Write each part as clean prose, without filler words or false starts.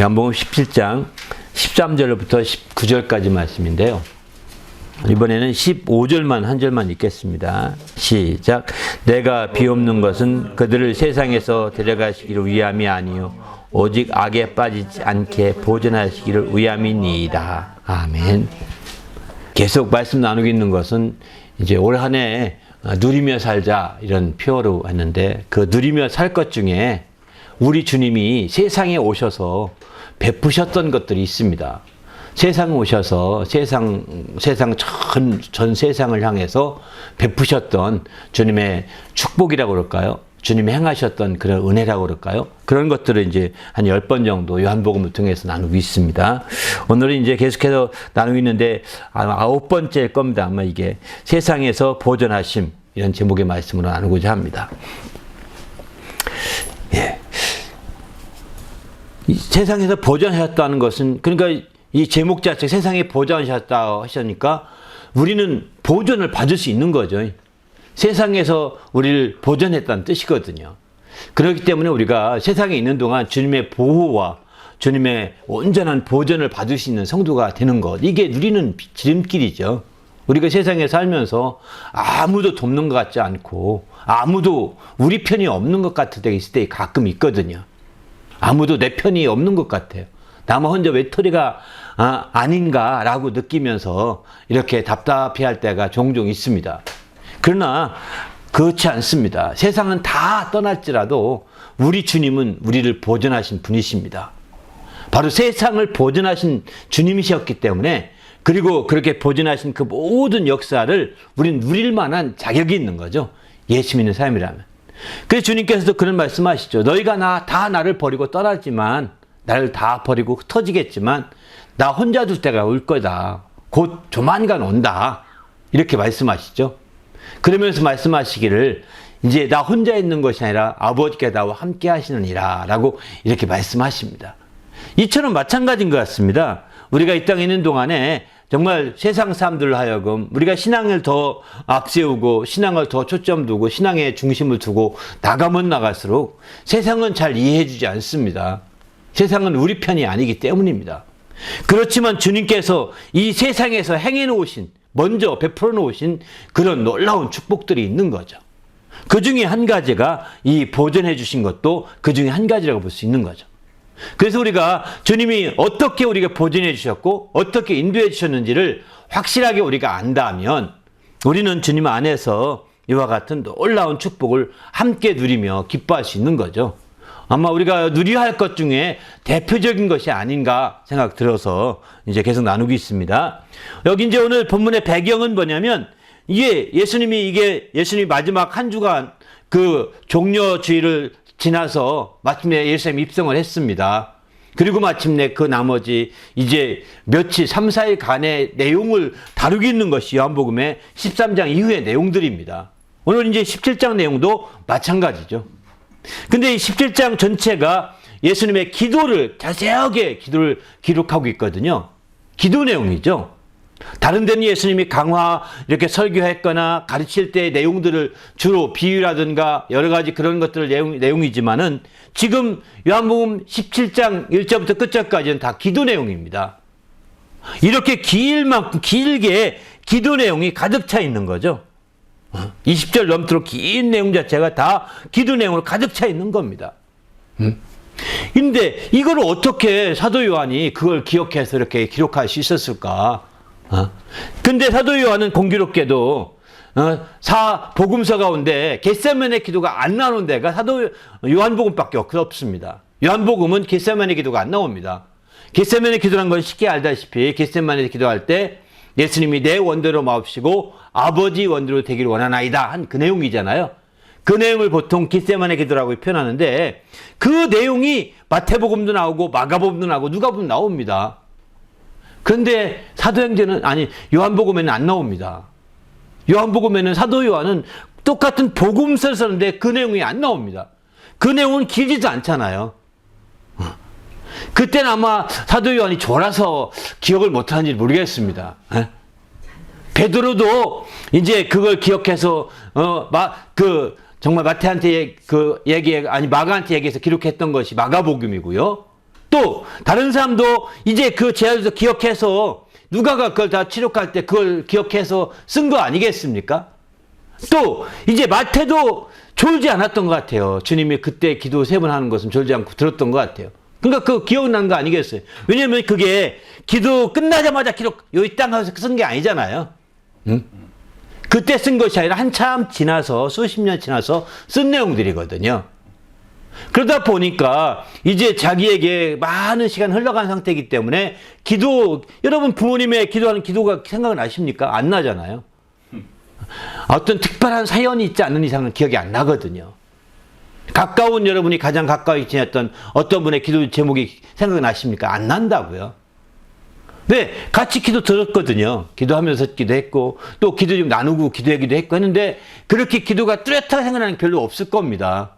요한복음 17장 13절부터 19절까지 말씀인데요. 이번에는 15절만 한 절만 읽겠습니다. 시작. 내가 비옵는 것은 그들을 세상에서 데려가시기를 위함이 아니요 오직 악에 빠지지 않게 보존하시기를 위함이니이다. 아멘. 계속 말씀 나누고 있는 것은 이제 올 한 해 누리며 살자 이런 표어로 했는데, 그 누리며 살 것 중에 우리 주님이 세상에 오셔서 베푸셨던 것들이 있습니다. 세상에 오셔서 전 세상을 향해서 베푸셨던 주님의 축복이라고 그럴까요? 주님이 행하셨던 그런 은혜라고 그럴까요? 그런 것들을 이제 한 10번 정도 요한복음을 통해서 나누고 있습니다. 오늘은 이제 계속해서 나누고 있는데 9번째일 겁니다. 아마 이게 세상에서 보존하심, 이런 제목의 말씀으로 나누고자 합니다. 예. 이 세상에서 보존하셨다는 것은, 그러니까 이 제목 자체 세상에 보존하셨다 하시니까 우리는 보존을 받을 수 있는 거죠. 세상에서 우리를 보존했다는 뜻이거든요. 그렇기 때문에 우리가 세상에 있는 동안 주님의 보호와 주님의 온전한 보존을 받을 수 있는 성도가 되는 것, 이게 누리는 지름길이죠. 우리가 세상에 살면서 아무도 돕는 것 같지 않고 아무도 우리 편이 없는 것 같을 때 있을 때 가끔 있거든요. 아무도 내 편이 없는 것 같아요. 나만 혼자 외톨이가 아닌가라고 느끼면서 이렇게 답답해할 때가 종종 있습니다. 그러나 그렇지 않습니다. 세상은 다 떠날지라도 우리 주님은 우리를 보존하신 분이십니다. 바로 세상을 보존하신 주님이셨기 때문에, 그리고 그렇게 보존하신 그 모든 역사를 우리는 누릴 만한 자격이 있는 거죠. 예수 믿는 사람이라면. 그래서 주님께서도 그런 말씀하시죠. 너희가 다 나를 버리고 떠나지만, 나를 다 버리고 흩어지겠지만 나 혼자 둘 때가 올 거다. 곧 조만간 온다. 이렇게 말씀하시죠. 그러면서 말씀하시기를 이제 나 혼자 있는 것이 아니라 아버지께 나와 함께 하시느니라 라고 이렇게 말씀하십니다. 이처럼 마찬가지인 것 같습니다. 우리가 이 땅에 있는 동안에 정말 세상 사람들로 하여금 우리가 신앙을 더 앞세우고 신앙을 더 초점 두고 신앙에 중심을 두고 나가면 나갈수록 세상은 잘 이해해 주지 않습니다. 세상은 우리 편이 아니기 때문입니다. 그렇지만 주님께서 이 세상에서 행해 놓으신, 먼저 베풀어 놓으신 그런 놀라운 축복들이 있는 거죠. 그 중에 한 가지가 이 보존해 주신 것도 그 중에 한 가지라고 볼 수 있는 거죠. 그래서 우리가 주님이 어떻게 우리가 보존해 주셨고 어떻게 인도해 주셨는지를 확실하게 우리가 안다면 우리는 주님 안에서 이와 같은 놀라운 축복을 함께 누리며 기뻐할 수 있는 거죠. 아마 우리가 누려야 할 것 중에 대표적인 것이 아닌가 생각 들어서 이제 계속 나누고 있습니다. 여기 이제 오늘 본문의 배경은 뭐냐면, 예수님이 마지막 한 주간 그 종려주의를 지나서 마침내 예루살렘 입성을 했습니다. 그리고 마침내 그 나머지 이제 며칠 3, 4일간의 내용을 다루고 있는 것이 요한복음의 13장 이후의 내용들입니다. 오늘 이제 17장 내용도 마찬가지죠. 근데 이 17장 전체가 예수님의 자세하게 기도를 기록하고 있거든요. 기도 내용이죠. 다른 데는 예수님이 이렇게 설교했거나 가르칠 때의 내용들을 주로 비유라든가 여러 가지 그런 것들 내용이지만은 지금 요한복음 17장 1절부터 끝절까지는 다 기도 내용입니다. 이렇게 길게 기도 내용이 가득 차 있는 거죠. 20절 넘도록 긴 내용 자체가 다 기도 내용으로 가득 차 있는 겁니다. 근데 이걸 어떻게 사도 요한이 그걸 기억해서 이렇게 기록할 수 있었을까? 근데 사도 요한은 공교롭게도 복음서 가운데 겟세마네 기도가 안 나오는 데가 사도 요한복음밖에 없습니다. 요한복음은 겟세마네 기도가 안 나옵니다. 겟세마네 기도란 건 쉽게 알다시피 겟세마네 기도할 때 예수님이 내 원대로 마옵시고 아버지 원대로 되기를 원하나이다 한 그 내용이잖아요. 그 내용을 보통 겟세마네 기도라고 표현하는데, 그 내용이 마태복음도 나오고 마가복음도 나오고 누가복음도 나옵니다. 그런데 요한복음에는 안 나옵니다. 요한복음에는 사도 요한은 똑같은 복음서를 썼는데 그 내용이 안 나옵니다. 그 내용은 길지도 않잖아요. 그때는 아마 사도 요한이 졸아서 기억을 못하는지 모르겠습니다. 베드로도 이제 그걸 기억해서 정말 마태한테 마가한테 얘기해서 기록했던 것이 마가복음이고요. 또 다른 사람도 이제 그 제자들도 기억해서 누가가 그걸 다 치료할 때 그걸 기억해서 쓴 거 아니겠습니까? 또 이제 마태도 졸지 않았던 것 같아요. 주님이 그때 기도 3번 하는 것은 졸지 않고 들었던 것 같아요. 그러니까 그 기억난 거 아니겠어요? 왜냐면 그게 기도 끝나자마자 기록 여기 땅 가서 쓴 게 아니잖아요. 응? 그때 쓴 것이 아니라 한참 지나서 수십 년 지나서 쓴 내용들이거든요. 그러다 보니까 이제 자기에게 많은 시간 흘러간 상태이기 때문에 여러분 부모님의 기도하는 기도가 생각나십니까? 안 나잖아요. 어떤 특별한 사연이 있지 않는 이상은 기억이 안 나거든요. 가까운 여러분이 가장 가까이 지냈던 어떤 분의 기도 제목이 생각나십니까? 안 난다고요. 네, 같이 기도 들었거든요. 기도하면서 기도했고 또 기도 좀 나누고 기도하기도 했고 했는데 그렇게 기도가 뚜렷하게 생각나는 게 별로 없을 겁니다.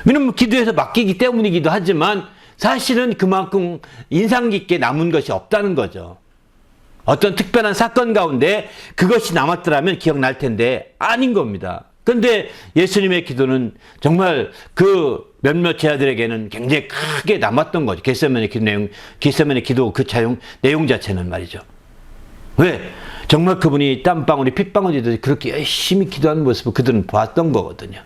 왜냐면 기도해서 맡기기 때문이기도 하지만 사실은 그만큼 인상 깊게 남은 것이 없다는 거죠. 어떤 특별한 사건 가운데 그것이 남았더라면 기억날 텐데 아닌 겁니다. 그런데 예수님의 기도는 정말 그 몇몇 제자들에게는 굉장히 크게 남았던 거죠. 겟세마네 기도 그 내용 자체는 말이죠. 왜? 정말 그분이 땀방울이 핏방울이듯이 그렇게 열심히 기도하는 모습을 그들은 봤던 거거든요.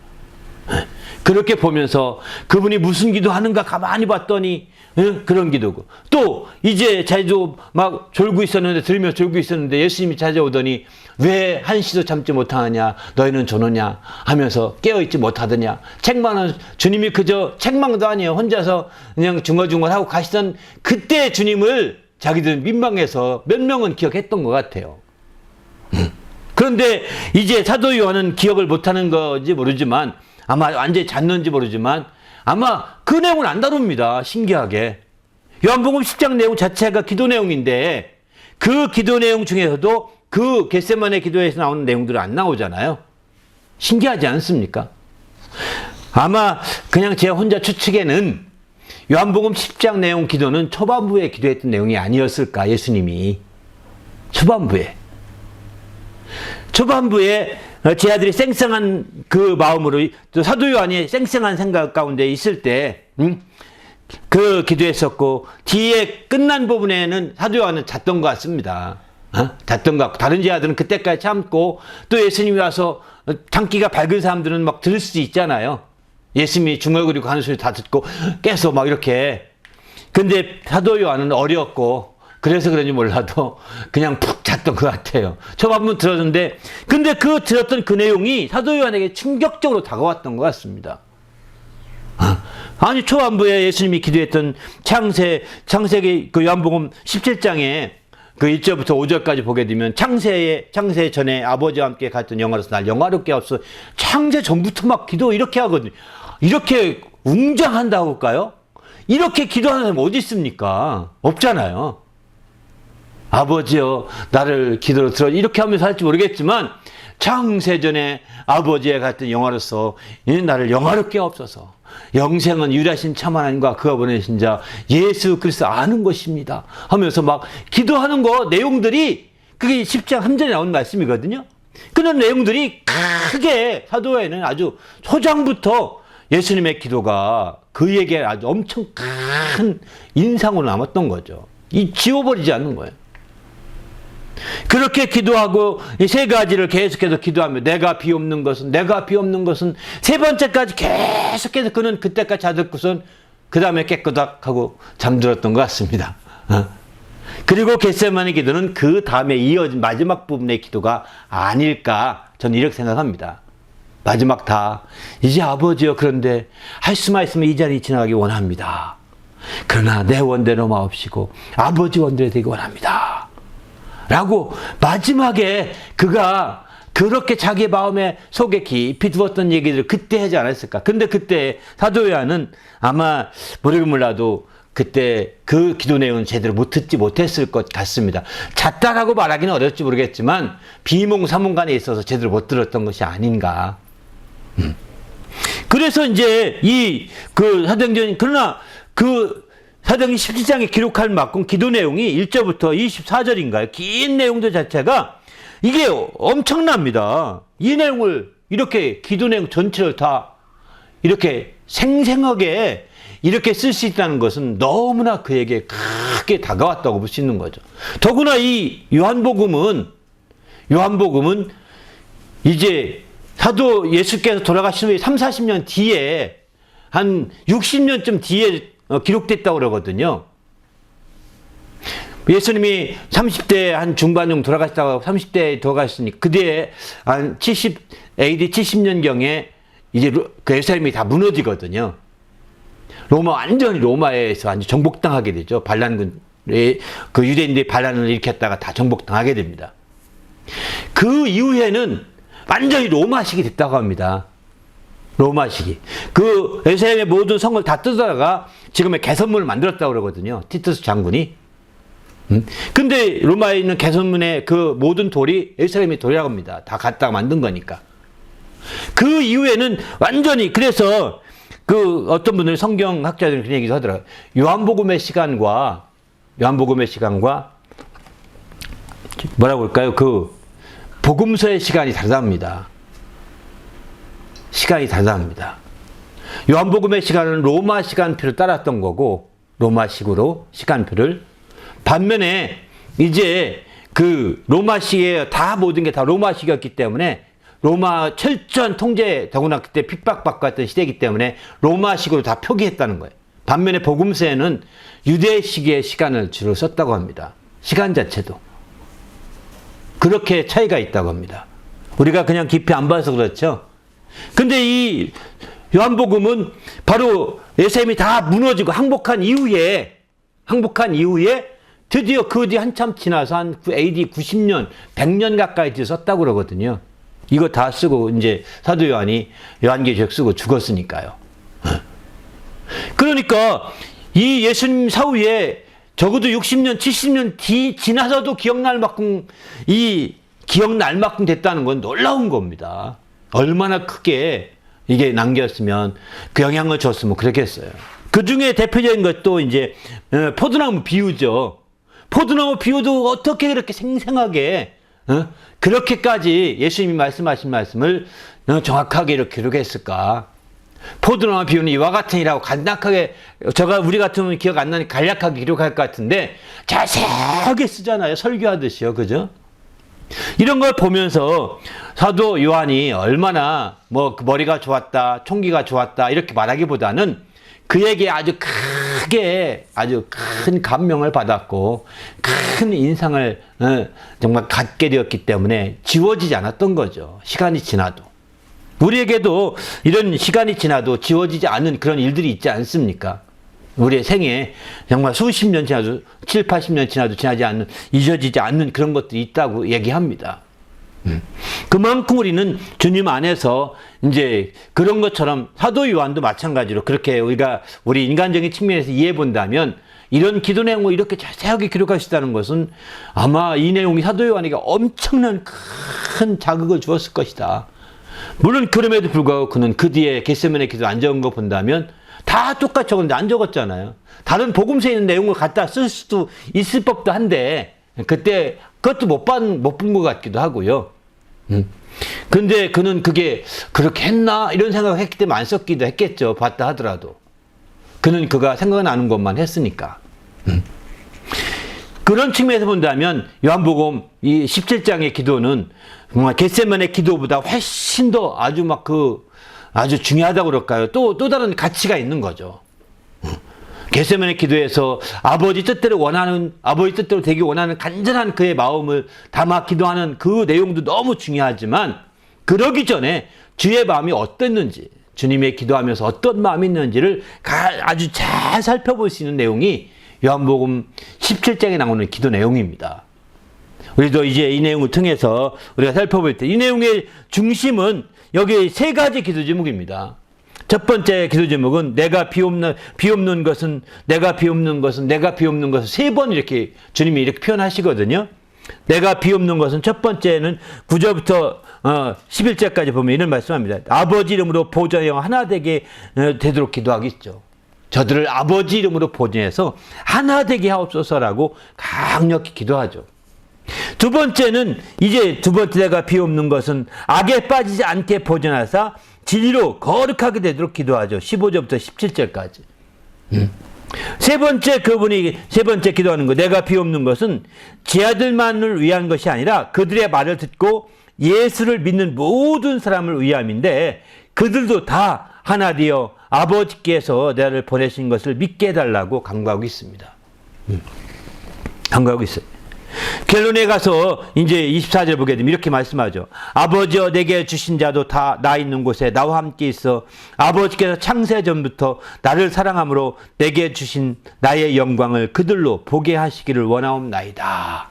그렇게 보면서 그분이 무슨 기도하는가 가만히 봤더니 그런 기도고 또 이제 자주 막 들으며 졸고 있었는데 예수님이 찾아오더니 왜 한시도 참지 못하느냐 너희는 조느냐 하면서 깨어있지 못하더냐 주님이 그저 책망도 아니에요. 혼자서 그냥 중얼중얼하고 가시던 그때 주님을 자기들은 민망해서 몇 명은 기억했던 것 같아요. 그런데 이제 사도 요한은 기억을 못하는 건지 모르지만 아마 완전히 잤는지 모르지만 아마 그 내용은 안 다룹니다. 신기하게. 요한복음 10장 내용 자체가 기도 내용인데 그 기도 내용 중에서도 그 겟세마네 기도에서 나오는 내용들은 안 나오잖아요. 신기하지 않습니까? 아마 그냥 제가 혼자 추측에는 요한복음 10장 내용 기도는 초반부에 기도했던 내용이 아니었을까, 예수님이. 초반부에 제 아들이 쌩쌩한 그 마음으로 또 사도 요한이 쌩쌩한 생각 가운데 있을 때 그 기도했었고 뒤에 끝난 부분에는 사도 요한은 잤던 것 같습니다. 잤던 것 같고 다른 제자들은 그때까지 참고 또 예수님이 와서 장기가 밝은 사람들은 막 들을 수 있잖아요. 예수님이 중얼거리고 하는 소리 다 듣고 깨서 막 이렇게. 근데 사도 요한은 어렸고 그래서 그런지 몰라도 그냥 푹 잤던 것 같아요. 초반부는 들었는데 근데 들었던 그 내용이 사도 요한에게 충격적으로 다가왔던 것 같습니다. 아니 초반부에 예수님이 기도했던 창세기 그 요한복음 17장에 그 1절부터 5절까지 보게 되면 창세 전에 아버지와 함께 갔던 영화로서 날 영화롭게 하옵소서. 창세 전부터 막 기도 이렇게 하거든요. 이렇게 웅장한다고 할까요? 이렇게 기도하는 사람 어디 있습니까? 없잖아요. 아버지여 나를 기도로 들어 이렇게 하면서 할지 모르겠지만 창세전에 아버지의 같은 영화로서 나를 영화롭게 하옵소서. 영생은 유일하신 참 하나님과 그가 보내신 자 예수 그리스도 아는 것입니다 하면서 막 기도하는 거 내용들이 그게 10장 3절에 나온 말씀이거든요. 그런 내용들이 크게 사도에는 아주 초장부터 예수님의 기도가 그에게 아주 엄청 큰 인상으로 남았던 거죠. 지워버리지 않는 거예요. 그렇게 기도하고 이 3가지를 계속해서 기도하며 내가 비옵는 것은 세 번째까지 계속해서 그는 그때까지 자듣고선 그 다음에 깨끗하고 잠들었던 것 같습니다. 그리고 겟세마네 기도는 그 다음에 이어진 마지막 부분의 기도가 아닐까 저는 이렇게 생각합니다. 마지막 다 이제 아버지여 그런데 할 수만 있으면 이 자리 지나가기 원합니다. 그러나 내 원대로 마옵시고 아버지 원대로 되기 원합니다. 라고 마지막에 그가 그렇게 자기 마음에 속에 깊이 두었던 얘기들을 그때 하지 않았을까. 근데 그때 사도 요한은 아마 모르긴 몰라도 그때 그 기도 내용은 제대로 듣지 못했을 것 같습니다. 잤다라고 말하기는 어렵지 모르겠지만 비몽사몽간에 있어서 제대로 못 들었던 것이 아닌가. 그래서 이제 그러나 사도행전 17장에 기록할 만큼 기도 내용이 1절부터 24절인가요? 긴 내용들 자체가 이게 엄청납니다. 이 내용을 이렇게 기도 내용 전체를 다 이렇게 생생하게 이렇게 쓸 수 있다는 것은 너무나 그에게 크게 다가왔다고 볼 수 있는 거죠. 더구나 이 요한복음은 이제 사도 예수께서 돌아가신 후에 30-40년 뒤에 한 60년쯤 뒤에 기록됐다고 그러거든요. 예수님이 30대 한 중반 정도 돌아가시다가 30대에 돌아가셨으니 그 뒤에 한 AD 70년경에 이제 그 예루살렘이 다 무너지거든요. 완전히 로마에서 완전 정복당하게 되죠. 반란군, 그 유대인들이 반란을 일으켰다가 다 정복당하게 됩니다. 그 이후에는 완전히 로마식이 됐다고 합니다. 로마식이. 그 예루살렘의 모든 성을 다 뜯어다가 지금의 개선문을 만들었다고 그러거든요. 티투스 장군이. 근데 로마에 있는 개선문의 그 모든 돌이 예루살렘의 돌이라고 합니다. 다 갖다가 만든 거니까. 그 이후에는 완전히, 그래서 그 어떤 분들 성경학자들은 그런 얘기도 하더라고요. 요한복음의 시간과 뭐라고 할까요? 그 복음서의 시간이 다르답니다. 시간이 다르답니다. 요한복음의 시간은 로마 시간표를 따랐던 거고, 로마식으로 시간표를. 반면에 이제 그 로마식에 다 모든 게 다 로마식이었기 때문에 로마 철저한 통제, 더구나 그때 핍박받고 했던 시대이기 때문에 로마식으로 다 표기했다는 거예요. 반면에 복음서에는 유대식의 시간을 주로 썼다고 합니다. 시간 자체도. 그렇게 차이가 있다고 합니다. 우리가 그냥 깊이 안 봐서 그렇죠. 근데 이 요한복음은 바로 예루살렘이 다 무너지고 항복한 이후에 드디어 그 뒤 한참 지나서 한 AD 90년, 100년 가까이 뒤에 썼다고 그러거든요. 이거 다 쓰고 이제 사도 요한이 요한계시록 쓰고 죽었으니까요. 그러니까 이 예수님 사후에 적어도 60년, 70년 지나서도 기억날 만큼 됐다는 건 놀라운 겁니다. 얼마나 크게 이게 남겼으면, 그 영향을 줬으면 그렇겠어요. 그 중에 대표적인 것도 이제 포도나무 비유죠. 포도나무 비유도 어떻게 그렇게 생생하게, 그렇게까지 예수님이 말씀하신 말씀을 정확하게 이렇게 기록했을까? 포도나무 비유는 이와 같으니라고 간략하게, 우리 같으면 기억 안 나니 간략하게 기록할 것 같은데 자세하게 쓰잖아요. 설교하듯이요. 그죠? 이런 걸 보면서 사도 요한이 얼마나 그 머리가 좋았다, 총기가 좋았다 이렇게 말하기보다는 그에게 아주 큰 감명을 받았고 큰 인상을 정말 갖게 되었기 때문에 지워지지 않았던 거죠. 시간이 지나도. 우리에게도 이런 시간이 지나도 지워지지 않은 그런 일들이 있지 않습니까? 우리의 생에 정말 수십 년 지나도 7, 80년 지나도 잊어지지 않는 그런 것들이 있다고 얘기합니다. 그만큼 우리는 주님 안에서 이제 그런 것처럼 사도 요한도 마찬가지로 그렇게 우리 인간적인 측면에서 이해해 본다면 이런 기도 내용을 이렇게 자세하게 기록하시다는 것은 아마 이 내용이 사도 요한에게 엄청난 큰 자극을 주었을 것이다. 물론 그럼에도 불구하고 그는 그 뒤에 겟세마네 기도 안 적은 거 본다면 다 똑같이 적었는데 안 적었잖아요. 다른 복음서에 있는 내용을 갖다 쓸 수도 있을 법도 한데 그때 그것도 못 본 것 같기도 하고요. 근데 그는 그게 그렇게 했나 이런 생각을 했기 때문에 안 썼기도 했겠죠. 봤다 하더라도 그는 그가 생각나는 것만 했으니까. 그런 측면에서 본다면 요한복음 이 17장의 기도는 정말 겟세마네 기도보다 훨씬 더 아주 중요하다고 그럴까요? 또 다른 가치가 있는 거죠. 겟세마네 기도에서 아버지 뜻대로 되기 원하는 간절한 그의 마음을 담아 기도하는 그 내용도 너무 중요하지만 그러기 전에 주의 마음이 어땠는지, 주님의 기도하면서 어떤 마음이 있는지를 아주 잘 살펴볼 수 있는 내용이 요한복음 17장에 나오는 기도 내용입니다. 우리도 이제 이 내용을 통해서 우리가 살펴볼 때 이 내용의 중심은 여기 세 가지 기도 제목입니다. 첫 번째 기도 제목은 내가 비옵는 것은 세 번 이렇게 주님이 이렇게 표현하시거든요. 내가 비옵는 것은 첫 번째는 9절부터 11절까지 보면 이런 말씀합니다. 아버지 이름으로 보좌의 영 하나 되게 되도록 기도하겠죠. 저들을 아버지 이름으로 보존해서 하나 되게 하옵소서라고 강력히 기도하죠. 두 번째는 내가 비옵는 것은 악에 빠지지 않게 보존하사 진리로 거룩하게 되도록 기도하죠. 15절부터 17절까지. 세 번째 기도하는 거, 내가 비옵는 것은 제 아들만을 위한 것이 아니라 그들의 말을 듣고 예수를 믿는 모든 사람을 위함인데 그들도 다 하나 되어 아버지께서 나를 보내신 것을 믿게 해달라고 간구하고 있습니다. 간구하고 있어요. 결론에 가서 이제 24절 보게 되면 이렇게 말씀하죠. 아버지여 내게 주신 자도 다 나 있는 곳에 나와 함께 있어 아버지께서 창세 전부터 나를 사랑함으로 내게 주신 나의 영광을 그들로 보게 하시기를 원하옵나이다.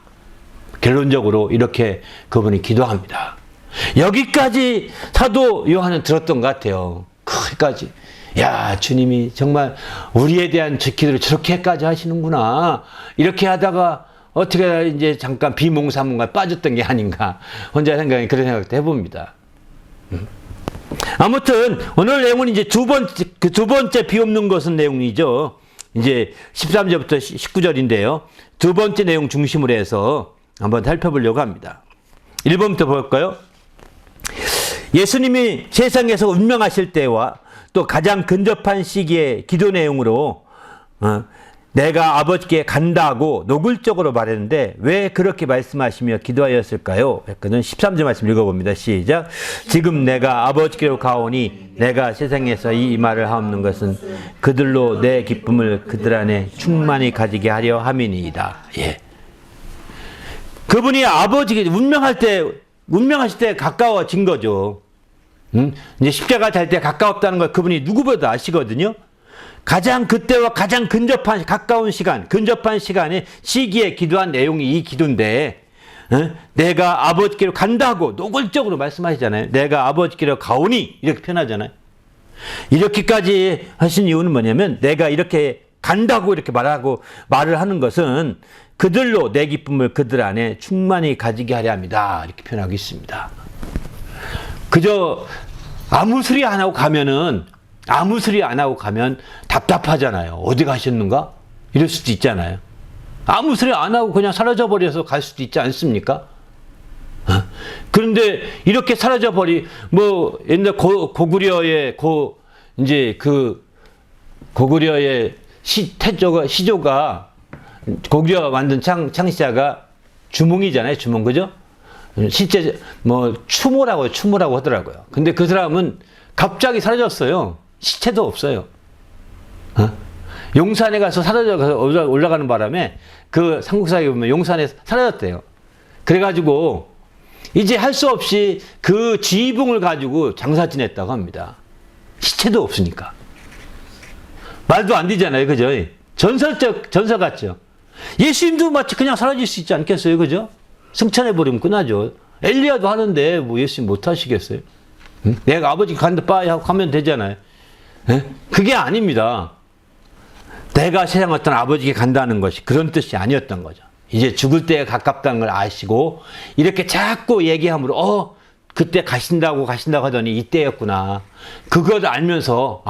결론적으로 이렇게 그분이 기도합니다. 여기까지 사도 요한은 들었던 것 같아요. 거기까지. 야, 주님이 정말 우리에 대한 기도를 저렇게까지 하시는구나. 이렇게 하다가 어떻게 이제 잠깐 비몽사몽에 빠졌던 게 아닌가. 혼자 그런 생각도 해봅니다. 아무튼 오늘 내용은 이제 두 번째 비옵는 것은 내용이죠. 이제 13절부터 19절인데요. 두 번째 내용 중심으로 해서 한번 살펴보려고 합니다. 1번부터 볼까요? 예수님이 세상에서 운명하실 때와 또 가장 근접한 시기의 기도 내용으로 내가 아버지께 간다고 노골적으로 말했는데 왜 그렇게 말씀하시며 기도하였을까요? 했거든. 13절 말씀 읽어봅니다. 시작. 지금 내가 아버지께로 가오니 내가 세상에서 이 말을 하옵는 것은 그들로 내 기쁨을 그들 안에 충만히 가지게 하려 함이니이다. 예. 그분이 아버지께 운명하실 때 가까워진 거죠. 이제 십자가 잘 때 가까웠다는 걸 그분이 누구보다 아시거든요. 가장 그때와 가장 가까운 근접한 시기에 기도한 내용이 이 기도인데, 내가 아버지께로 간다고 노골적으로 말씀하시잖아요. 내가 아버지께로 가오니 이렇게 표현하잖아요. 이렇게까지 하신 이유는 뭐냐면 내가 이렇게 간다고 이렇게 말을 하는 것은 그들로 내 기쁨을 그들 안에 충만히 가지게 하려 합니다. 이렇게 표현하고 있습니다. 그저 아무 소리 안 하고 가면 답답하잖아요. 어디 가셨는가? 이럴 수도 있잖아요. 아무 소리 안 하고 그냥 사라져버려서 갈 수도 있지 않습니까? 그런데 이렇게 옛날 고구려의 시조가 고구려 만든 창시자가 주몽이잖아요. 주몽, 그죠? 실제 추모라고 하더라고요. 근데 그 사람은 갑자기 사라졌어요. 시체도 없어요. 용산에 가서 사라져서 올라가는 바람에 그 삼국사에 보면 용산에 사라졌대요. 그래가지고 이제 할 수 없이 그 지붕을 가지고 장사 지냈다고 합니다. 시체도 없으니까. 말도 안 되잖아요. 그죠? 전설 같죠? 예수님도 마치 그냥 사라질 수 있지 않겠어요? 그죠? 승천해버리면 끝나죠. 엘리야도 하는데 뭐 예수님 못 하시겠어요? 내가 아버지 간다 빠이 하고 가면 되잖아요. 그게 아닙니다. 내가 세상 어떤 아버지께 간다는 것이 그런 뜻이 아니었던 거죠. 이제 죽을 때에 가깝다는 걸 아시고 이렇게 자꾸 얘기함으로 그때 가신다고 하더니 이때였구나. 그걸 알면서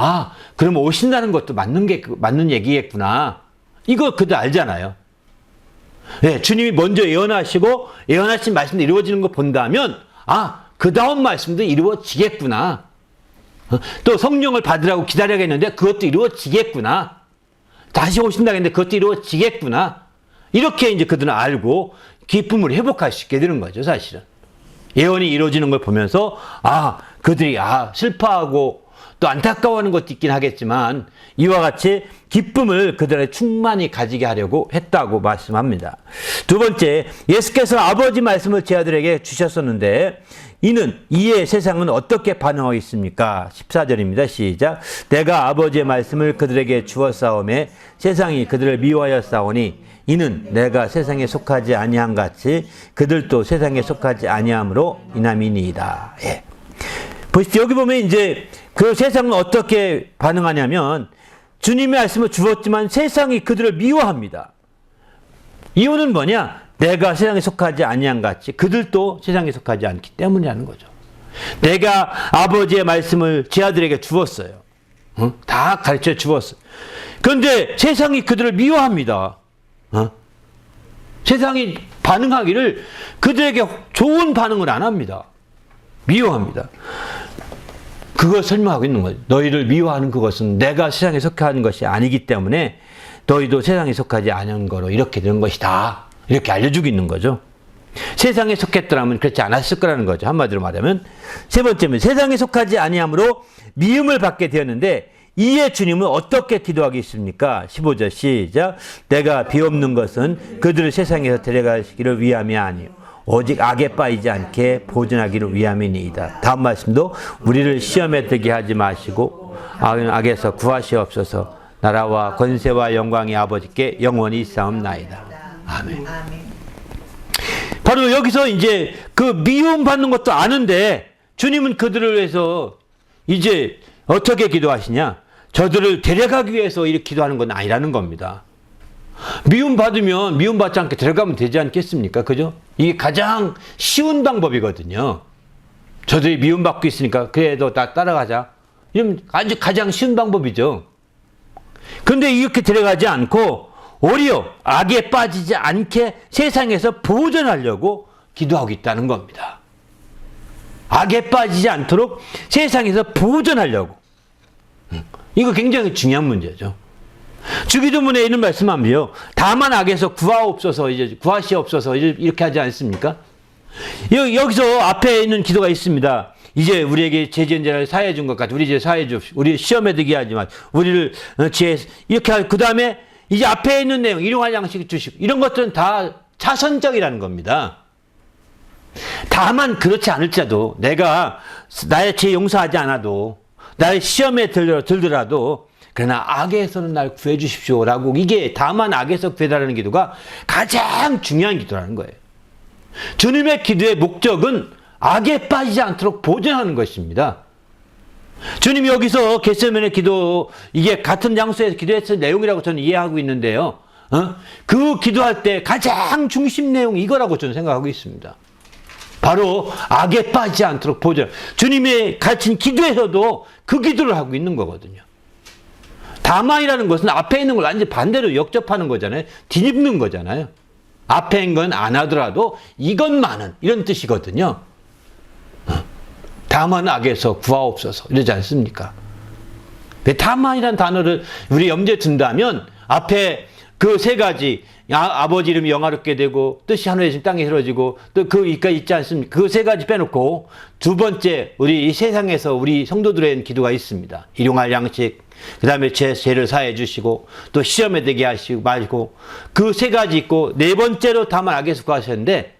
그럼 오신다는 것도 맞는 얘기겠구나. 이거 그도 알잖아요. 네, 주님이 먼저 예언하시고 예언하신 말씀도 이루어지는 거 본다면 그 다음 말씀도 이루어지겠구나. 또 성령을 받으라고 기다려야겠는데 그것도 이루어지겠구나. 다시 오신다 했는데 그것도 이루어지겠구나. 이렇게 이제 그들은 알고 기쁨을 회복할 수 있게 되는 거죠, 사실은. 예언이 이루어지는 걸 보면서 그들이 슬퍼하고 또 안타까워하는 것도 있긴 하겠지만 이와 같이 기쁨을 그들의 충만히 가지게 하려고 했다고 말씀합니다. 두 번째, 예수께서 아버지 말씀을 제 아들에게 주셨었는데 이에 세상은 어떻게 반응하고 있습니까? 14절입니다. 시작. 내가 아버지의 말씀을 그들에게 주었사오매 세상이 그들을 미워하였사오니 이는 내가 세상에 속하지 아니함 같이 그들도 세상에 속하지 아니함으로 인함이니이다. 예. 보십시오. 여기 보면 이제 그 세상은 어떻게 반응하냐면 주님의 말씀을 주었지만 세상이 그들을 미워합니다. 이유는 뭐냐? 내가 세상에 속하지 아니함 같이 그들도 세상에 속하지 않기 때문이라는 거죠. 내가 아버지의 말씀을 제 아들에게 주었어요. 다 가르쳐 주었어요. 그런데 세상이 그들을 미워합니다. 세상이 반응하기를 그들에게 좋은 반응을 안 합니다. 미워합니다. 그걸 설명하고 있는 거예요. 너희를 미워하는 그것은 내가 세상에 속하는 것이 아니기 때문에 너희도 세상에 속하지 않은 거로 이렇게 된 것이다. 이렇게 알려주고 있는 거죠. 세상에 속했더라면 그렇지 않았을 거라는 거죠. 한마디로 말하면. 세 번째는 세상에 속하지 아니함으로 미움을 받게 되었는데 이에 주님은 어떻게 기도하겠습니까? 15절 시작. 내가 비옵는 것은 그들을 세상에서 데려가시기를 위함이 아니요 오직 악에 빠지지 않게 보존하기를 위함이니이다. 다음 말씀도 우리를 시험에 들게 하지 마시고 악에서 구하시옵소서. 나라와 권세와 영광이 아버지께 영원히 있사옵나이다. 아멘. 바로 여기서 이제 그 미움 받는 것도 아는데 주님은 그들을 위해서 이제 어떻게 기도하시냐? 저들을 데려가기 위해서 이렇게 기도하는 건 아니라는 겁니다. 미움 받으면 미움 받지 않게 데려가면 되지 않겠습니까? 그죠? 이게 가장 쉬운 방법이거든요. 저들이 미움 받고 있으니까 그래도 다 따라가자. 이러면 아주 가장 쉬운 방법이죠. 그런데 이렇게 데려가지 않고 오히려 악에 빠지지 않게 세상에서 보존하려고 기도하고 있다는 겁니다. 악에 빠지지 않도록 세상에서 보존하려고. 이거 굉장히 중요한 문제죠. 주기도문에 이런 말씀하면요. 다만 악에서 구하옵소서, 이제 구하시옵소서 이렇게 하지 않습니까? 여기서 앞에 있는 기도가 있습니다. 이제 우리에게 죄전제를 사해 준 것 같아. 우리 이제 사해 줍시오. 우리 시험에 들게 하지 마. 우리를 지혜 이렇게 하고 그 다음에 이제 앞에 있는 내용 일용할 양식 주시고 이런 것들은 다 차선적이라는 겁니다. 다만 그렇지 않을지라도 내가 나의 죄 용서하지 않아도 나의 시험에 들더라도 그러나 악에서는 날 구해 주십시오라고 이게 다만 악에서 구해달라는 기도가 가장 중요한 기도라는 거예요. 주님의 기도의 목적은 악에 빠지지 않도록 보존하는 것입니다. 주님이 여기서 겟세마네 기도 이게 같은 장소에서 기도했을 내용이라고 저는 이해하고 있는데요. 그 기도할 때 가장 중심 내용이 이거라고 저는 생각하고 있습니다. 바로 악에 빠지지 않도록 보존. 주님이 가르친 기도에서도 그 기도를 하고 있는 거거든요. 다만이라는 것은 앞에 있는 걸 완전히 반대로 역접하는 거잖아요. 뒤집는 거잖아요. 앞에 있는 건 안 하더라도 이것만은 이런 뜻이거든요. 다만 악에서 구하옵소서 이러지 않습니까? 다만이라는 단어를 우리 염두에 둔다면 앞에 그 세 가지 아버지 이름이 영화롭게 되고 뜻이 하늘에 땅에 이루어지고 또 그 이까 있지 않습니까? 그 세 가지 빼놓고 두 번째 우리 이 세상에서 우리 성도들의 기도가 있습니다. 일용할 양식, 그 다음에 죄를 사해 주시고 또 시험에 들게 하시고 말고 그 세 가지 있고 네 번째로 다만 악에서 구하셨는데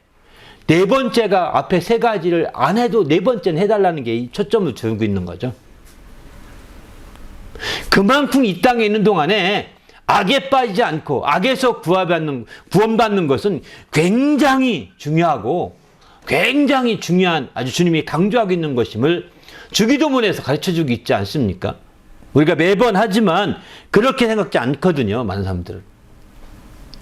네 번째가 앞에 세 가지를 안 해도 네 번째는 해달라는 게 초점을 두고 있는 거죠. 그만큼 이 땅에 있는 동안에 악에 빠지지 않고 악에서 구원받는 것은 굉장히 중요하고 굉장히 중요한 아주 주님이 강조하고 있는 것임을 주기도문에서 가르쳐주고 있지 않습니까? 우리가 매번 하지만 그렇게 생각지 않거든요. 많은 사람들은.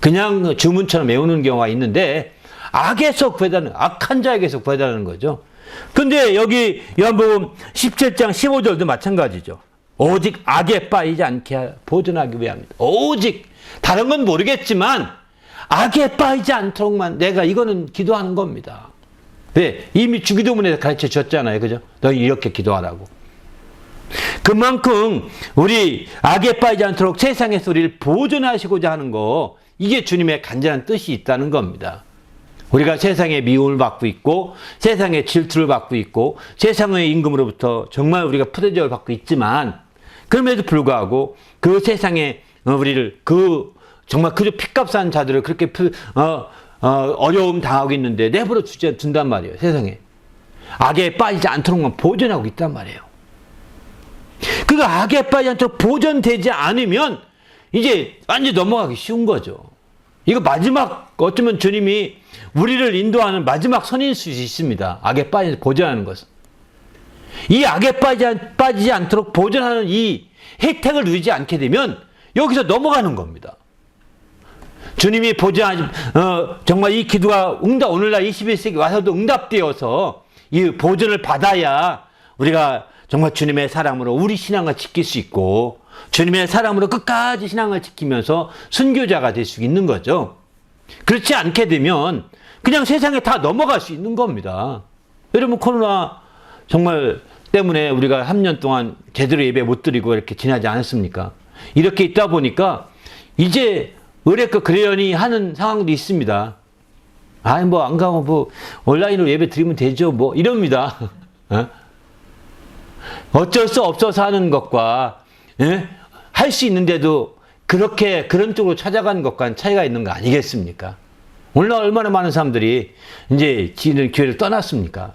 그냥 주문처럼 외우는 경우가 있는데 악에서 구해달라는 악한 자에게서 구해달라는 거죠. 근데 여기 요한복음 17장 15절도 마찬가지죠. 오직 악에 빠지지 않게 보존하기 위함이다. 오직 다른 건 모르겠지만 악에 빠지지 않도록만 내가 이거는 기도하는 겁니다. 왜? 이미 주기도문에서 가르쳐 줬잖아요. 그죠? 너희 이렇게 기도하라고. 그만큼 우리 악에 빠지지 않도록 세상에서 우리를 보존하시고자 하는 거 이게 주님의 간절한 뜻이 있다는 겁니다. 우리가 세상의 미움을 받고 있고 세상의 질투를 받고 있고 세상의 임금으로부터 정말 우리가 푸대접을 받고 있지만 그럼에도 불구하고 그 세상에 우리를 정말 그저 핏값한 자들을 그렇게 어려움 당하고 있는데 내버려 둔단 말이에요. 세상에 악에 빠지지 않도록만 보존하고 있단 말이에요. 그 악에 빠지지 않도록 보존되지 않으면 이제 완전히 넘어가기 쉬운 거죠. 이거 마지막 어쩌면 주님이 우리를 인도하는 마지막 선일 수 있습니다. 악에 빠지지 보존하는 것은. 이 악에 빠지지 않도록 보존하는 이 혜택을 누리지 않게 되면 여기서 넘어가는 겁니다. 주님이 정말 이 기도가 오늘날 21세기 와서도 응답되어서 이 보존을 받아야 우리가 정말 주님의 사랑으로 우리 신앙을 지킬 수 있고 주님의 사랑으로 끝까지 신앙을 지키면서 순교자가 될 수 있는 거죠. 그렇지 않게 되면 그냥 세상에 다 넘어갈 수 있는 겁니다. 여러분 코로나 정말 때문에 우리가 3년 동안 제대로 예배 못 드리고 이렇게 지나지 않았습니까? 이렇게 있다 보니까 이제 의뢰껏 그러려니 하는 상황도 있습니다. 아이, 뭐, 안 가면 뭐, 온라인으로 예배 드리면 되죠. 뭐, 이럽니다. 어쩔 수 없어서 하는 것과, 할 수 있는데도 그렇게, 그런 쪽으로 찾아가는 것과는 차이가 있는 거 아니겠습니까? 오늘 얼마나 많은 사람들이 이제 교회를 떠났습니까?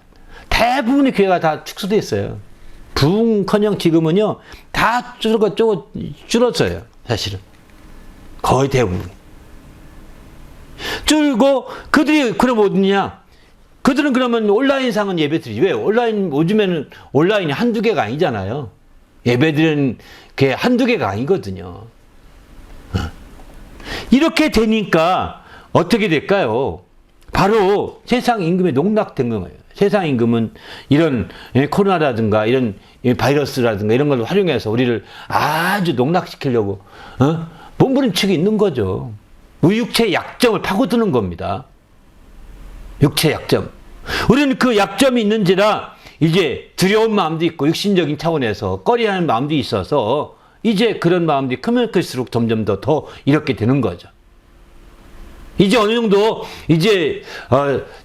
대부분의 교회가 다 축소돼 있어요. 부흥커녕 지금은요, 다 줄었어요. 사실은. 거의 대부분. 줄고, 그들이 그럼 어디냐? 그들은 그러면 온라인상은 예배 드리지. 왜? 요즘에는 온라인이 한두 개가 아니잖아요. 예배 드리는 게 한두 개가 아니거든요. 이렇게 되니까 어떻게 될까요? 바로 세상 임금에 농락된 거예요. 세상 임금은 이런 코로나라든가 이런 바이러스라든가 이런 걸 활용해서 우리를 아주 농락시키려고 몸부림치고 있는 거죠. 우리 육체의 약점을 파고드는 겁니다. 육체의 약점. 우리는 그 약점이 있는지라 이제 두려운 마음도 있고 육신적인 차원에서 꺼리하는 마음도 있어서 이제 그런 마음들이 크면 클수록 점점 더 이렇게 되는 거죠. 이제 어느 정도 이제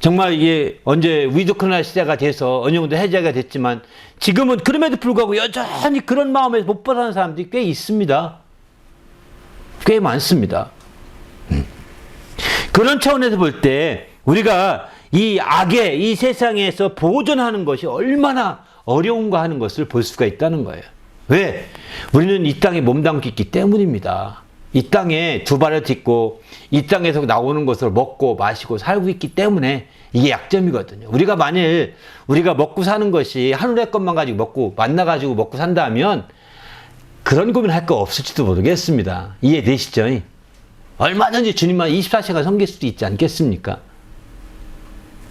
정말 이게 언제 위드 코로나 시대가 돼서 어느 정도 해제가 됐지만 지금은 그럼에도 불구하고 여전히 그런 마음에서 못 벗어나는 사람들이 꽤 있습니다. 꽤 많습니다. 그런 차원에서 볼 때 우리가 이 악의 이 세상에서 보존하는 것이 얼마나 어려운가 하는 것을 볼 수가 있다는 거예요. 왜? 우리는 이 땅에 몸담고 있기 때문입니다. 이 땅에 두 발을 딛고 이 땅에서 나오는 것을 먹고 마시고 살고 있기 때문에 이게 약점이거든요. 우리가 만일 우리가 먹고 사는 것이 하늘의 것만 가지고 먹고 만나가지고 먹고 산다면 그런 고민할 거 없을지도 모르겠습니다. 이해되시죠? 얼마든지 주님만 24시간 섬길 수도 있지 않겠습니까?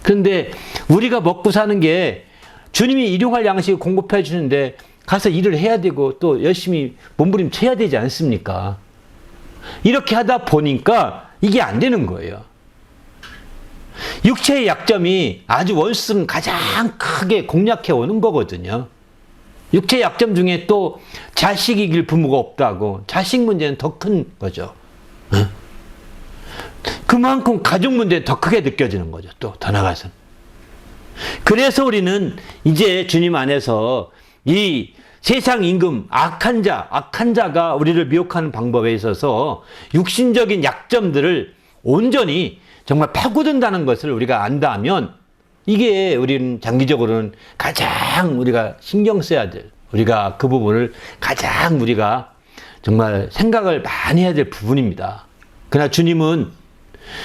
그런데 우리가 먹고 사는 게 주님이 일용할 양식을 공급해 주는데 가서 일을 해야 되고 또 열심히 몸부림쳐야 되지 않습니까? 이렇게 하다 보니까 이게 안 되는 거예요. 육체의 약점이 아주 원수는 가장 크게 공략해 오는 거거든요. 육체의 약점 중에 또 자식이길 부모가 없다고. 자식 문제는 더 큰 거죠. 그만큼 가족 문제는 더 크게 느껴지는 거죠. 또 더 나가서. 그래서 우리는 이제 주님 안에서 이 세상 임금, 악한 자가 우리를 미혹하는 방법에 있어서 육신적인 약점들을 온전히 정말 파고든다는 것을 우리가 안다면 이게 우리는 장기적으로는 가장 우리가 신경 써야 될, 우리가 그 부분을 가장 우리가 정말 생각을 많이 해야 될 부분입니다. 그러나 주님은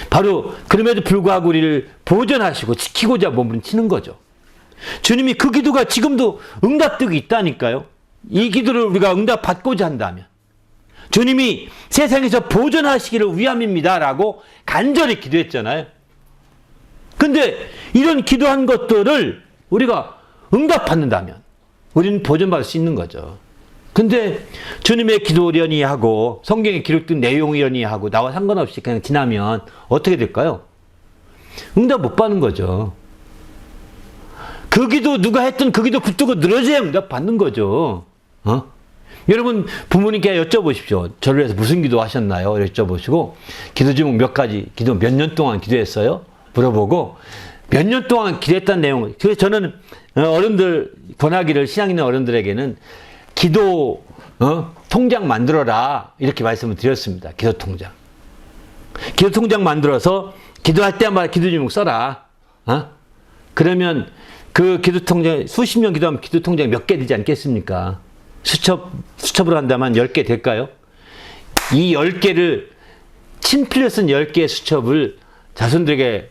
바로 그럼에도 불구하고 우리를 보존하시고 지키고자 몸부림치는 거죠. 주님이 그 기도가 지금도 응답되고 있다니까요. 이 기도를 우리가 응답받고자 한다면 주님이 세상에서 보존하시기를 위함입니다 라고 간절히 기도했잖아요. 근데 이런 기도한 것들을 우리가 응답받는다면 우리는 보존받을 수 있는 거죠. 근데 주님의 기도려니 하고 성경에 기록된 내용이려니 하고 나와 상관없이 그냥 지나면 어떻게 될까요? 응답 못 받는 거죠. 그 기도 누가 했던 그 기도 붙들고 늘어져야 응답 받는 거죠. 여러분 부모님께 여쭤보십시오. 저를 위해서 무슨 기도 하셨나요? 여쭤보시고 기도 제목 몇 가지, 기도 몇 년 동안 기도했어요? 물어보고 몇 년 동안 기도했다는 내용을. 그래서 저는 어른들 권하기를 신앙 있는 어른들에게는 기도 통장 만들어라 이렇게 말씀을 드렸습니다. 기도 통장. 기도 통장 만들어서 기도할 때마다 기도 제목 써라. 그러면 그 기도 통장 수십 년 기도하면 기도 통장 몇 개 되지 않겠습니까? 수첩으로 한다면 10개 될까요? 이 10개를 친필로 쓴 10개의 수첩을 자손들에게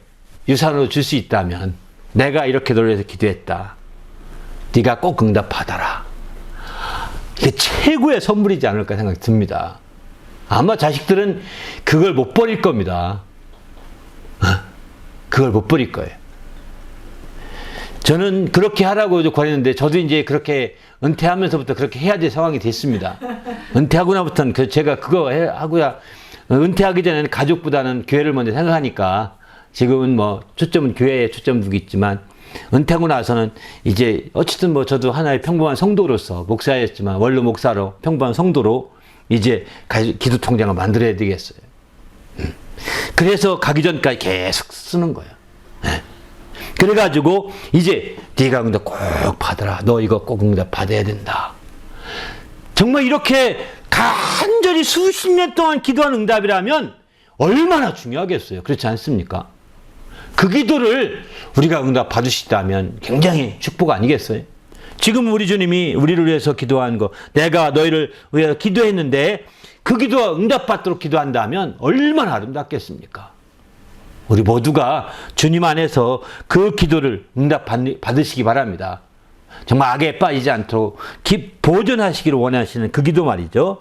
유산으로 줄 수 있다면 내가 이렇게 노력해서 기도했다. 네가 꼭 응답받아라. 이게 최고의 선물이지 않을까 생각이 듭니다. 아마 자식들은 그걸 못 버릴 겁니다. 그걸 못 버릴 거예요. 저는 그렇게 하라고 권했는데 저도 이제 그렇게 은퇴하면서부터 그렇게 해야 될 상황이 됐습니다. 은퇴하고 나부터는 제가 그거 하고야 은퇴하기 전에는 가족보다는 교회를 먼저 생각하니까 지금은 뭐 초점은 교회에 초점 두고 있지만 은퇴하고 나서는 이제 어쨌든 뭐 저도 하나의 평범한 성도로서 목사였지만 원로 목사로 평범한 성도로 이제 기도 통장을 만들어야 되겠어요. 그래서 가기 전까지 계속 쓰는 거예요. 그래가지고 이제 네가 응답 꼭 받아라. 너 이거 꼭 응답 받아야 된다. 정말 이렇게 간절히 수십 년 동안 기도한 응답이라면 얼마나 중요하겠어요. 그렇지 않습니까? 그 기도를 우리가 응답 받으시다면 굉장히 축복 아니겠어요? 지금 우리 주님이 우리를 위해서 기도한 거, 내가 너희를 위해서 기도했는데 그 기도가 응답받도록 기도한다면 얼마나 아름답겠습니까? 우리 모두가 주님 안에서 그 기도를 응답 받으시기 바랍니다. 정말 악에 빠지지 않도록 보존하시기를 원하시는 그 기도 말이죠.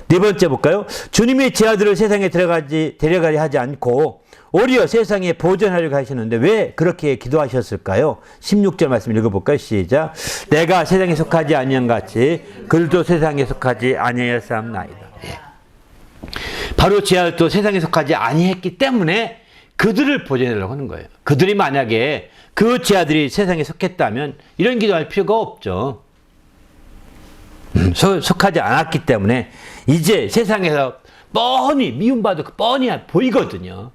네 번째 볼까요? 주님의 제 아들을 세상에 데려가려 하지 않고 오히려 세상에 보존하려고 하시는데 왜 그렇게 기도하셨을까요? 16절 말씀 읽어볼까요? 시작. 내가 세상에 속하지 아니한 같이 그들도 세상에 속하지 아니하였사옵나이다. 예. 바로 제 아들도 세상에 속하지 아니했기 때문에 그들을 보존하려고 하는 거예요. 그들이 만약에 그 제 아들이 세상에 속했다면 이런 기도할 필요가 없죠. 속하지 않았기 때문에 이제 세상에서 뻔히 미움받고 뻔히 보이거든요.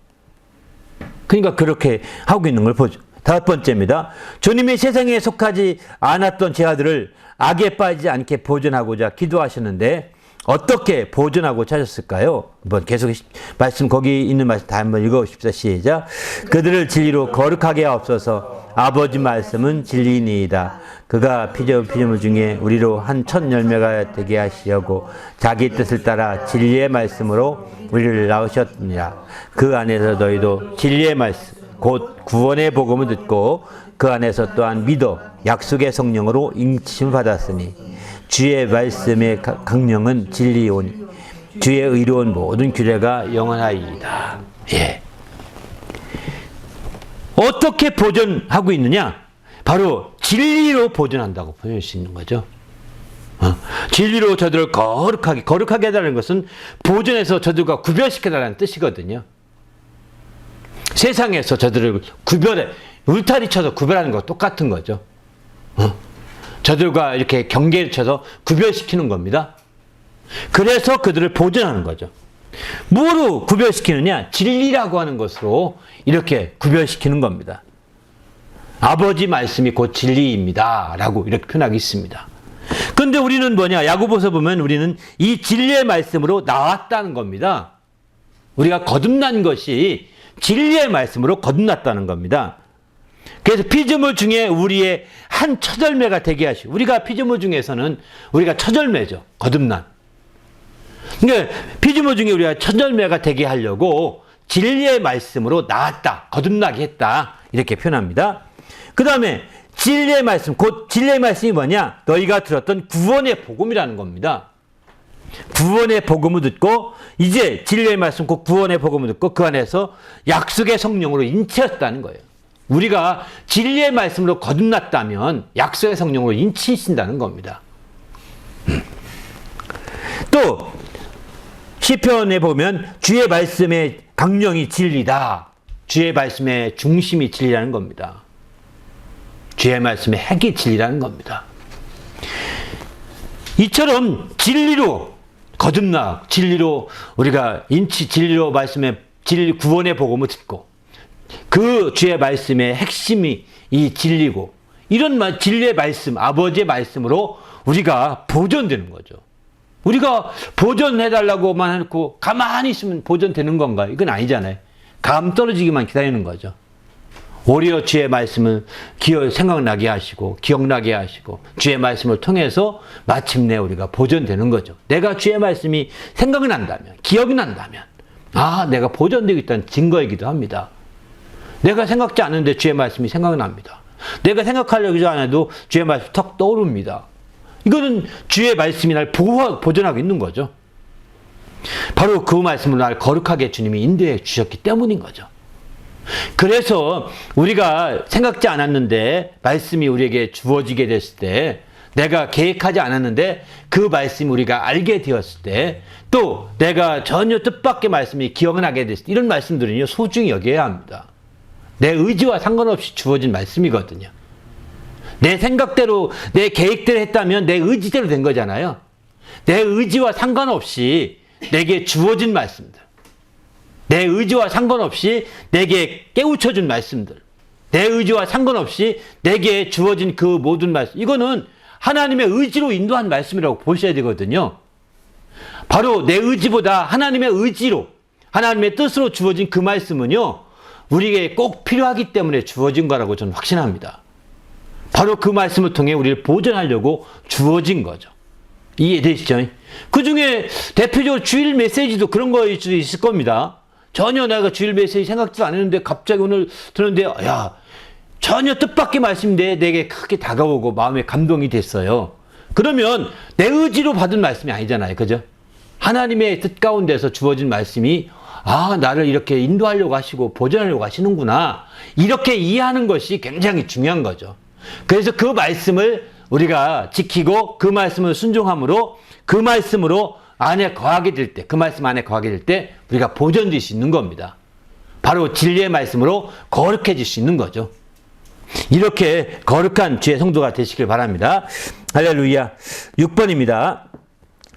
그러니까 그렇게 하고 있는 걸 보죠. 다섯 번째입니다. 주님이 세상에 속하지 않았던 제 아들을 악에 빠지지 않게 보존하고자 기도하셨는데 어떻게 보존하고 찾았을까요? 한번 계속 말씀 거기 있는 말씀 다 한번 읽어보십시다. 시작. 그들을 진리로 거룩하게 하옵소서. 아버지 말씀은 진리니이다. 그가 피조물 중에 우리로 한 첫 열매가 되게 하시려고 자기 뜻을 따라 진리의 말씀으로 우리를 낳으셨느니라. 그 안에서 너희도 진리의 말씀 곧 구원의 복음을 듣고 그 안에서 또한 믿어 약속의 성령으로 인치심을 받았으니 주의 말씀의 강령은 진리오니 주의 의로운 모든 규례가 영원하이다. 예. 어떻게 보존하고 있느냐? 바로 진리로 보존한다고 보여줄 수 있는 거죠. 진리로 저들을 거룩하게 해달라는 것은 보존해서 저들과 구별시켜달라는 뜻이거든요. 세상에서 저들을 울타리 쳐서 구별하는 거 똑같은 거죠. 저들과 이렇게 경계를 쳐서 구별시키는 겁니다. 그래서 그들을 보존하는 거죠. 뭐로 구별시키느냐? 진리라고 하는 것으로 이렇게 구별시키는 겁니다. 아버지 말씀이 곧 진리입니다. 라고 이렇게 표현하고 있습니다. 그런데 우리는 뭐냐? 야고보서 보면 우리는 이 진리의 말씀으로 나왔다는 겁니다. 우리가 거듭난 것이 진리의 말씀으로 거듭났다는 겁니다. 그래서 피조물 중에 우리의 한 첫 열매가 되게 하시고, 우리가 피조물 중에서는 우리가 첫 열매죠. 거듭난. 그러니까 피조물 중에 우리가 첫 열매가 되게 하려고 진리의 말씀으로 나왔다. 거듭나게 했다. 이렇게 표현합니다. 그 다음에 진리의 말씀, 곧 진리의 말씀이 뭐냐? 너희가 들었던 구원의 복음이라는 겁니다. 구원의 복음을 듣고 이제 진리의 말씀, 곧 구원의 복음을 듣고 그 안에서 약속의 성령으로 인치했다는 거예요. 우리가 진리의 말씀으로 거듭났다면 약속의 성령으로 인치신다는 겁니다. 또 시편에 보면 주의 말씀의 강령이 진리다. 주의 말씀의 중심이 진리라는 겁니다. 주의 말씀의 핵이 진리라는 겁니다. 이처럼 진리로 거듭나, 진리로 우리가 진리로 말씀의 구원의 복음을 듣고 그 주의 말씀의 핵심이 이 진리고 이런 진리의 말씀, 아버지의 말씀으로 우리가 보존되는 거죠. 우리가 보존해달라고만 해놓고 가만히 있으면 보존되는 건가요? 이건 아니잖아요. 감 떨어지기만 기다리는 거죠. 오히려 주의 말씀을 생각나게 하시고 기억나게 하시고 주의 말씀을 통해서 마침내 우리가 보존되는 거죠. 내가 주의 말씀이 생각이 난다면, 기억이 난다면 내가 보존되고 있다는 증거이기도 합니다. 내가 생각지 않는데 주의 말씀이 생각납니다. 내가 생각하려고 안 해도 주의 말씀이 턱 떠오릅니다. 이거는 주의 말씀이 날 보존하고 있는 거죠. 바로 그 말씀으로 날 거룩하게 주님이 인도해 주셨기 때문인 거죠. 그래서 우리가 생각지 않았는데 말씀이 우리에게 주어지게 됐을 때, 내가 계획하지 않았는데 그 말씀이 우리가 알게 되었을 때, 또 내가 전혀 뜻밖의 말씀이 기억나게 됐을 때, 이런 말씀들은요 소중히 여겨야 합니다. 내 의지와 상관없이 주어진 말씀이거든요. 내 생각대로, 내 계획대로 했다면 내 의지대로 된 거잖아요. 내 의지와 상관없이 내게 주어진 말씀들. 내 의지와 상관없이 내게 깨우쳐준 말씀들. 내 의지와 상관없이 내게 주어진 그 모든 말씀. 이거는 하나님의 의지로 인도한 말씀이라고 보셔야 되거든요. 바로 내 의지보다 하나님의 의지로, 하나님의 뜻으로 주어진 그 말씀은요, 우리에게 꼭 필요하기 때문에 주어진 거라고 저는 확신합니다. 바로 그 말씀을 통해 우리를 보존하려고 주어진 거죠. 이해되시죠? 그 중에 대표적으로 주일 메시지도 그런 거일 수도 있을 겁니다. 전혀 내가 주일 메시지 생각지도 안 했는데 갑자기 오늘 들었는데, 야, 전혀 뜻밖의 말씀인데 내게 크게 다가오고 마음에 감동이 됐어요. 그러면 내 의지로 받은 말씀이 아니잖아요. 그죠? 하나님의 뜻 가운데서 주어진 말씀이, 아, 나를 이렇게 인도하려고 하시고 보존하려고 하시는구나. 이렇게 이해하는 것이 굉장히 중요한 거죠. 그래서 그 말씀을 우리가 지키고 그 말씀을 순종함으로 그 말씀으로 안에 거하게 될 때, 그 말씀 안에 거하게 될 때 우리가 보존될 수 있는 겁니다. 바로 진리의 말씀으로 거룩해질 수 있는 거죠. 이렇게 거룩한 주의 성도가 되시길 바랍니다. 할렐루야. 6번입니다.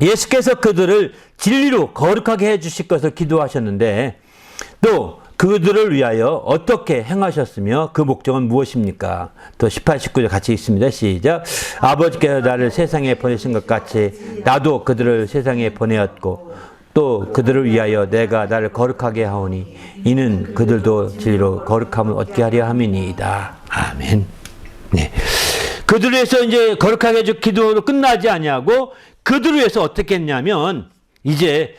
예수께서 그들을 진리로 거룩하게 해주실 것을 기도하셨는데 또 그들을 위하여 어떻게 행하셨으며 그 목적은 무엇입니까? 또 18, 19절 같이 있습니다. 시작. 아버지께서 나를 세상에 보내신 것 같이 나도 그들을 세상에 보내었고 또 그들을 위하여 내가 나를 거룩하게 하오니 이는 그들도 진리로 거룩함을 얻게 하려 함이니이다. 아멘. 네. 그들을 위해서 이제 거룩하게 해줄 기도로 끝나지 아니하고 그들을 위해서 어떻게 했냐면 이제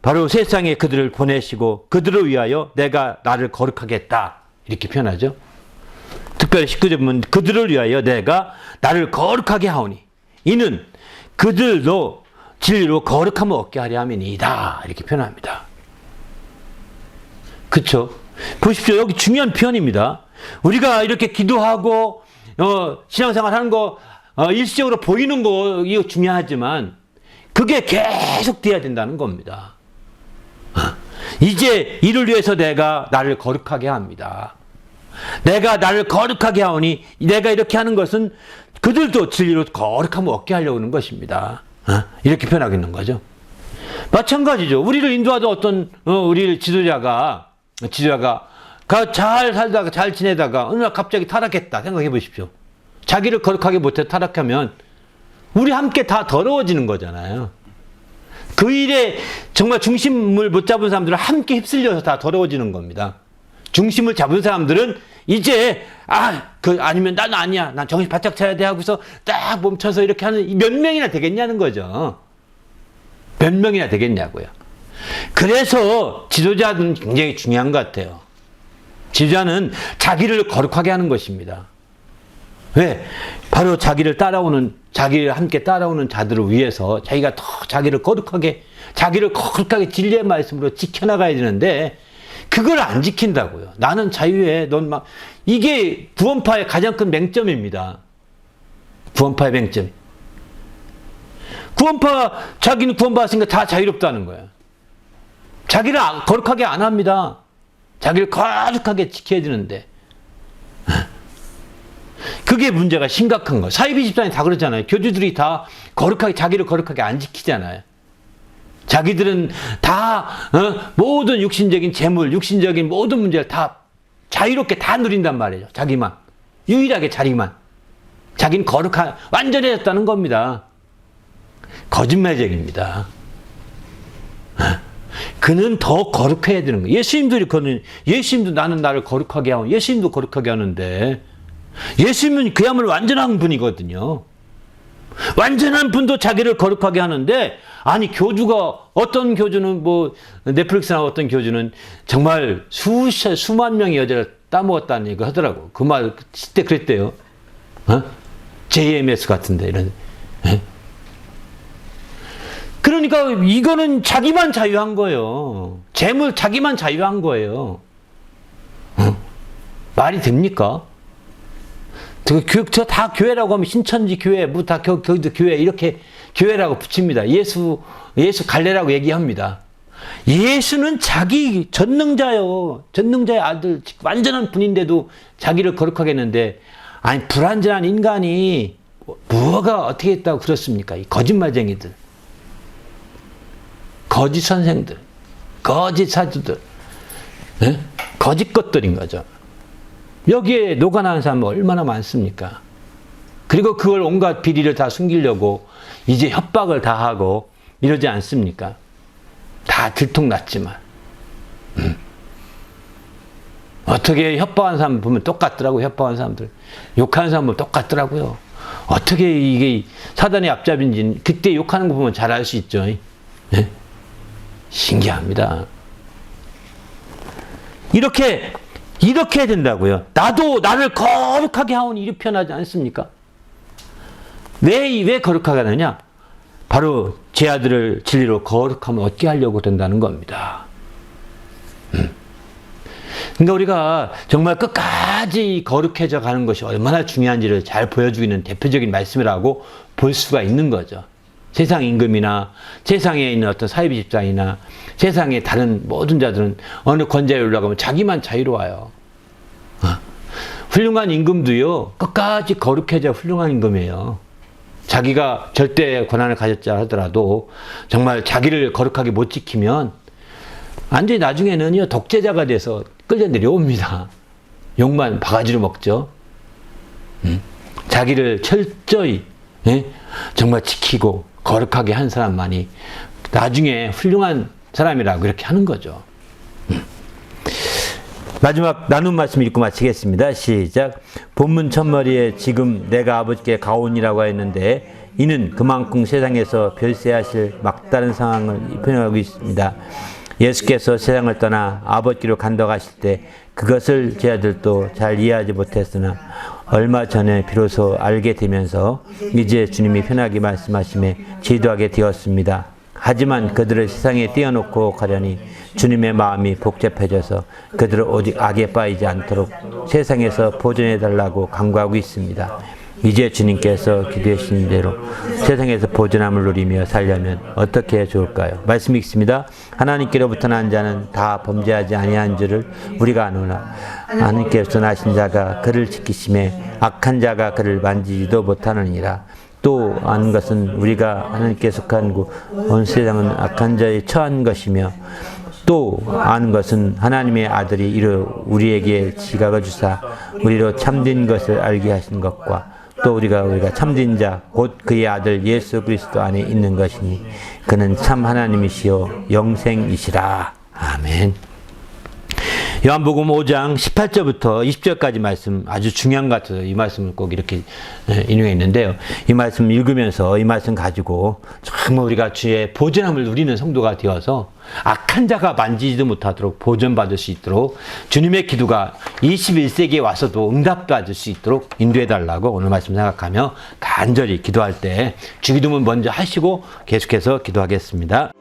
바로 세상에 그들을 보내시고 그들을 위하여 내가 나를 거룩하게 했다. 이렇게 표현하죠. 특별히 19절 보면 그들을 위하여 내가 나를 거룩하게 하오니 이는 그들도 진리로 거룩함을 얻게 하려 함이니이다. 이렇게 표현합니다. 그렇죠? 보십시오. 여기 중요한 표현입니다. 우리가 이렇게 기도하고 신앙생활 하는 거 일시적으로 보이는 거 이거 중요하지만 그게 계속 돼야 된다는 겁니다. 이제 이를 위해서 내가 나를 거룩하게 합니다. 내가 나를 거룩하게 하오니 내가 이렇게 하는 것은 그들도 진리로 거룩함을 얻게 하려고 하는 것입니다. 이렇게 표현하겠는 거죠. 마찬가지죠. 우리를 인도하던 어떤 우리 지도자가 잘 살다가 잘 지내다가 어느 날 갑자기 타락했다 생각해 보십시오. 자기를 거룩하게 못해 타락하면 우리 함께 다 더러워지는 거잖아요. 그 일에 정말 중심을 못 잡은 사람들은 함께 휩쓸려서 다 더러워지는 겁니다. 중심을 잡은 사람들은 이제 아니면 난 아니야. 난 정신 바짝 차려야 돼 하고서 딱 멈춰서 이렇게 하는 몇 명이나 되겠냐는 거죠. 몇 명이나 되겠냐고요. 그래서 지도자는 굉장히 중요한 것 같아요. 지도자는 자기를 거룩하게 하는 것입니다. 왜? 바로 자기를 함께 따라오는 자들을 위해서 자기가 더 자기를 거룩하게 진리의 말씀으로 지켜나가야 되는데 그걸 안 지킨다고요. 나는 자유해. 이게 구원파의 가장 큰 맹점입니다. 구원파의 맹점. 자기는 구원받았으니까 다 자유롭다는 거예요. 자기를 거룩하게 안 합니다. 자기를 거룩하게 지켜야 되는데. 그게 문제가 심각한 거예요. 사이비 집단이 다 그러잖아요. 교주들이 다 자기를 거룩하게 안 지키잖아요. 자기들은 다 모든 육신적인 재물, 육신적인 모든 문제를 다 자유롭게 다 누린단 말이에요. 자기만. 유일하게 자기만. 자기는 완전해졌다는 겁니다. 거짓말쟁입니다. 그는 더 거룩해야 되는 거예요. 예수님도 나는 나를 거룩하게 하고 예수님도 거룩하게 하는데 예수님은 그야말로 완전한 분이거든요. 완전한 분도 자기를 거룩하게 하는데 어떤 교주는 넷플릭스나 어떤 교주는 정말 수만 명의 여자를 따먹었다는 얘기 하더라고. 그 말 그때 그랬대요. JMS 같은데 이런. 그러니까 이거는 자기만 자유한 거예요. 재물 자기만 자유한 거예요. 말이 됩니까? 저 다 교회라고 하면 신천지 교회, 거기도 교회 이렇게 교회라고 붙입니다. 예수 갈래라고 얘기합니다. 예수는 자기 전능자요. 전능자의 아들, 완전한 분인데도 자기를 거룩하게 했는데, 아니, 불완전한 인간이 뭐가 어떻게 했다고 그렇습니까? 이 거짓말쟁이들, 거짓 선생들, 거짓 사주들, 네? 거짓 것들인 거죠. 여기에 녹아나는 사람은 얼마나 많습니까? 그리고 그걸 온갖 비리를 다 숨기려고 이제 협박을 다 하고 이러지 않습니까? 다 들통났지만. 어떻게 협박하는 사람 보면 똑같더라고요. 협박하는 사람들. 욕하는 사람 보면 똑같더라고요. 어떻게 이게 사단의 앞잡이인지 그때 욕하는 거 보면 잘 알 수 있죠. 네? 신기합니다. 이렇게 해야 된다고요. 나도 나를 거룩하게 하오니 이렇게 표현하지 않습니까? 왜 거룩하게 하느냐? 바로 제 아들을 진리로 거룩함을 얻게 하려고 된다는 겁니다. 그러니까 우리가 정말 끝까지 거룩해져 가는 것이 얼마나 중요한지를 잘 보여주고 있는 대표적인 말씀이라고 볼 수가 있는 거죠. 세상 임금이나 세상에 있는 어떤 사회비 집단이나 세상의 다른 모든 자들은 어느 권좌에 올라가면 자기만 자유로워요. 훌륭한 임금도요, 끝까지 거룩해져 훌륭한 임금이에요. 자기가 절대 권한을 가졌자 하더라도 정말 자기를 거룩하게 못 지키면 완전히 나중에는요, 독재자가 돼서 끌려 내려옵니다. 욕만 바가지로 먹죠. 자기를 철저히 정말 지키고 거룩하게 한 사람만이 나중에 훌륭한 사람이라고 이렇게 하는 거죠. 마지막 나눈 말씀 읽고 마치겠습니다. 시작. 본문 첫머리에 지금 내가 아버지께 가오니라고 했는데 이는 그만큼 세상에서 별세하실 막다른 상황을 표현하고 있습니다. 예수께서 세상을 떠나 아버지로 간다고 하실 때 그것을 제 아들도 잘 이해하지 못했으나 얼마 전에 비로소 알게 되면서 이제 주님이 편하게 말씀하심에 지도하게 되었습니다. 하지만 그들을 세상에 띄워놓고 가려니 주님의 마음이 복잡해져서 그들을 오직 악에 빠지지 않도록 세상에서 보존해달라고 간구하고 있습니다. 이제 주님께서 기도하신 대로 세상에서 보존함을 누리며 살려면 어떻게 해야 좋을까요? 말씀 읽습니다. 하나님께로부터 난 자는 다 범죄하지 아니한 줄을 우리가 아노라. 하나님께서 나신 자가 그를 지키심에 악한 자가 그를 만지지도 못하느니라. 또 아는 것은 우리가 하나님께 속한 온 세상은 악한 자에 처한 것이며 또 아는 것은 하나님의 아들이 이로 우리에게 지각을 주사 우리로 참된 것을 알게 하신 것과 또 우리가 참된 자 곧 그의 아들 예수 그리스도 안에 있는 것이니 그는 참 하나님이시요 영생이시라. 아멘. 요한복음 5장 18절부터 20절까지 말씀 아주 중요한 것 같아서 이 말씀을 꼭 이렇게 인용했는데요. 이 말씀 읽으면서 이 말씀 가지고 정말 우리가 주의 보존함을 누리는 성도가 되어서 악한 자가 만지지도 못하도록 보존받을 수 있도록 주님의 기도가 21세기에 와서도 응답받을 수 있도록 인도해달라고 오늘 말씀 생각하며 간절히 기도할 때 주기도문 먼저 하시고 계속해서 기도하겠습니다.